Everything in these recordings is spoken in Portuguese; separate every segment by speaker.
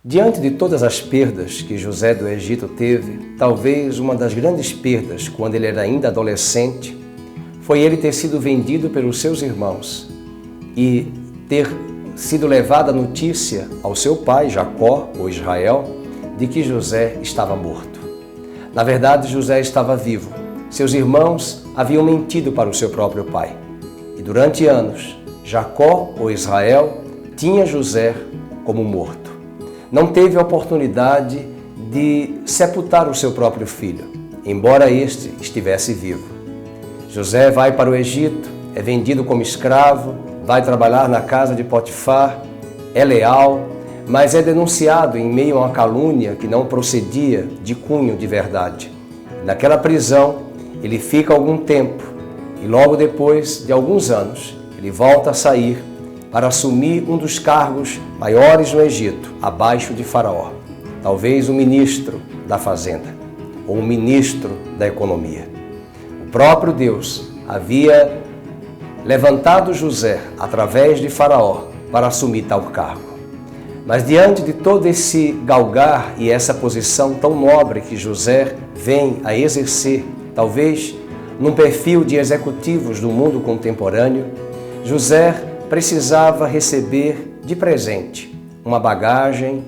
Speaker 1: Diante de todas as perdas que José do Egito teve, talvez uma das grandes perdas, quando ele era ainda adolescente, foi ele ter sido vendido pelos seus irmãos e ter sido levada a notícia ao seu pai, Jacó, ou Israel, de que José estava morto. Na verdade, José estava vivo. Seus irmãos haviam mentido para o seu próprio pai. E durante anos, Jacó, ou Israel, tinha José como morto. Não teve a oportunidade de sepultar o seu próprio filho, embora este estivesse vivo. José vai para o Egito, é vendido como escravo, vai trabalhar na casa de Potifar, é leal, mas é denunciado em meio a uma calúnia que não procedia de cunho de verdade. Naquela prisão, ele fica algum tempo e logo depois de alguns anos, ele volta a sair para assumir um dos cargos maiores no Egito, abaixo de Faraó. Talvez o ministro da Fazenda ou o ministro da Economia. O próprio Deus havia levantado José através de Faraó para assumir tal cargo. Mas diante de todo esse galgar e essa posição tão nobre que José vem a exercer, talvez num perfil de executivos do mundo contemporâneo, José precisava receber de presente uma bagagem,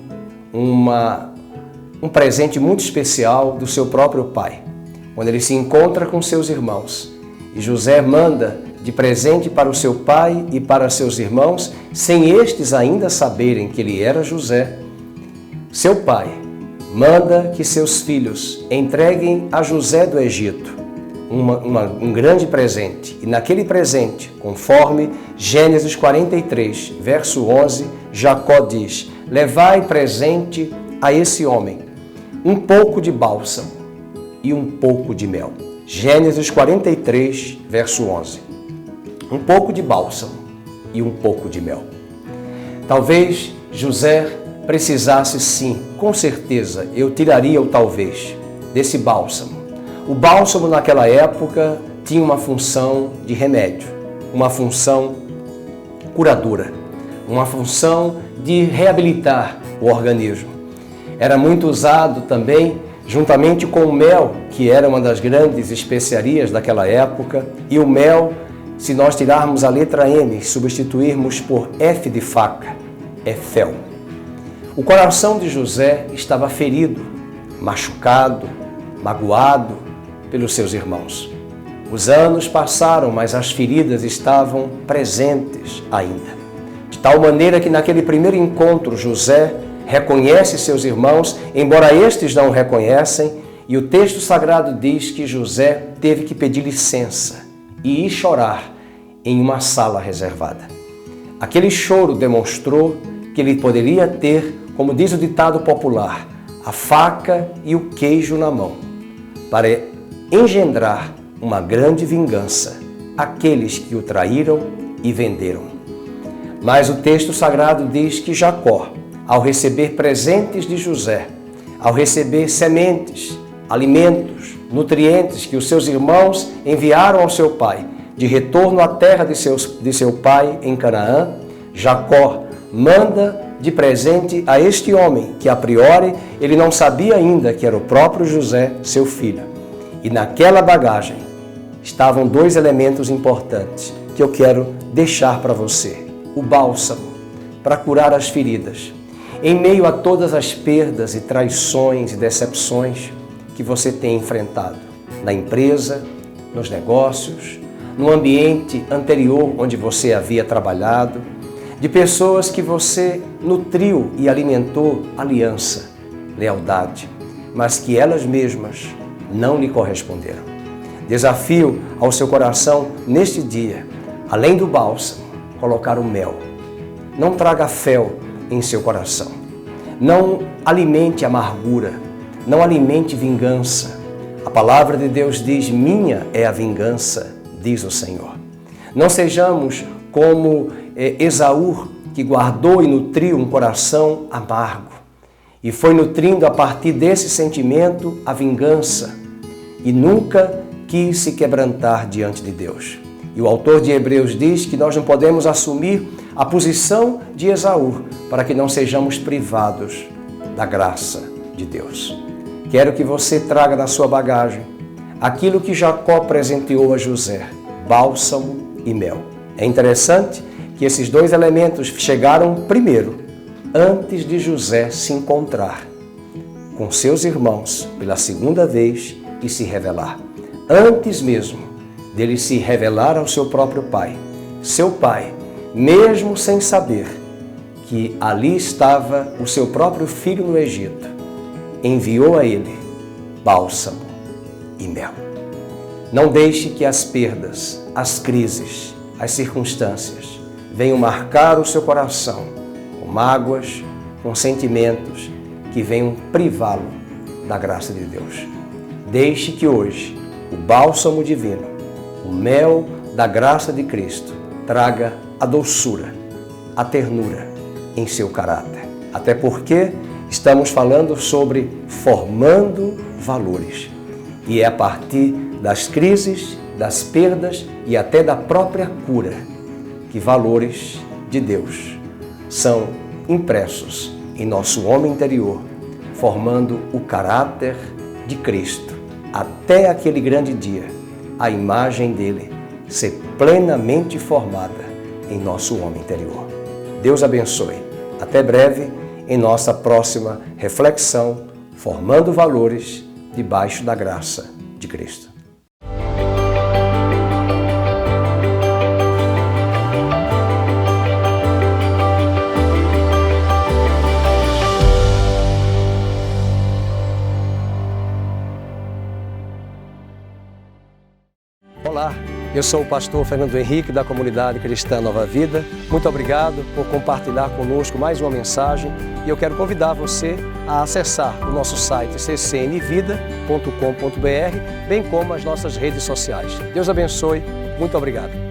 Speaker 1: um presente muito especial do seu próprio pai, quando ele se encontra com seus irmãos. E José manda de presente para o seu pai e para seus irmãos, sem estes ainda saberem que ele era José. Seu pai manda que seus filhos entreguem a José do Egito um grande presente. E naquele presente, conforme Gênesis 43, verso 11, Jacó diz: levai presente a esse homem um pouco de bálsamo e um pouco de mel. Gênesis 43, verso 11. Um pouco de bálsamo e um pouco de mel. Talvez José precisasse sim, com certeza, eu tiraria o talvez, desse bálsamo. O bálsamo naquela época tinha uma função de remédio, uma função curadora, uma função de reabilitar o organismo. Era muito usado também juntamente com o mel, que era uma das grandes especiarias daquela época, e o mel, se nós tirarmos a letra M e substituirmos por F de faca, é fel. O coração de José estava ferido, machucado, magoado pelos seus irmãos. Os anos passaram, mas as feridas estavam presentes ainda. De tal maneira que naquele primeiro encontro, José reconhece seus irmãos, embora estes não o reconhecem, e o texto sagrado diz que José teve que pedir licença e ir chorar em uma sala reservada. Aquele choro demonstrou que ele poderia ter, como diz o ditado popular, a faca e o queijo na mão, para engendrar uma grande vingança àqueles que o traíram e venderam. Mas o texto sagrado diz que Jacó, ao receber presentes de José, ao receber sementes, alimentos, nutrientes que os seus irmãos enviaram ao seu pai, de retorno à terra de seu pai em Canaã, Jacó manda de presente a este homem, que a priori ele não sabia ainda que era o próprio José, seu filho. E naquela bagagem estavam dois elementos importantes que eu quero deixar para você. O bálsamo, para curar as feridas. Em meio a todas as perdas e traições e decepções que você tem enfrentado na empresa, nos negócios, no ambiente anterior onde você havia trabalhado, de pessoas que você nutriu e alimentou aliança, lealdade, mas que elas mesmas não lhe corresponderam. Desafio ao seu coração neste dia, além do bálsamo, colocar o mel. Não traga fel em seu coração. Não alimente amargura, não alimente vingança. A palavra de Deus diz: minha é a vingança, diz o Senhor. Não sejamos como Esaú, que guardou e nutriu um coração amargo. E foi nutrindo a partir desse sentimento a vingança e nunca quis se quebrantar diante de Deus. E o autor de Hebreus diz que nós não podemos assumir a posição de Esaú para que não sejamos privados da graça de Deus. Quero que você traga na sua bagagem aquilo que Jacó presenteou a José, bálsamo e mel. É interessante que esses dois elementos chegaram primeiro, antes de José se encontrar com seus irmãos pela segunda vez e se revelar. Antes mesmo dele se revelar ao seu próprio pai. Seu pai, mesmo sem saber que ali estava o seu próprio filho no Egito, enviou a ele bálsamo e mel. Não deixe que as perdas, as crises, as circunstâncias venham marcar o seu coração com mágoas, com sentimentos que venham privá-lo da graça de Deus. Deixe que hoje o bálsamo divino, o mel da graça de Cristo, traga a doçura, a ternura em seu caráter. Até porque estamos falando sobre formando valores. E é a partir das crises, das perdas e até da própria cura que valores de Deus são impressos em nosso homem interior, formando o caráter de Cristo, até aquele grande dia, a imagem dele ser plenamente formada em nosso homem interior. Deus abençoe. Até breve em nossa próxima reflexão, formando valores debaixo da graça de Cristo. Olá, eu sou o pastor Fernando Henrique da Comunidade Cristã Nova Vida. Muito obrigado por compartilhar conosco mais uma mensagem e eu quero convidar você a acessar o nosso site ccnvida.com.br, bem como as nossas redes sociais. Deus abençoe, muito obrigado.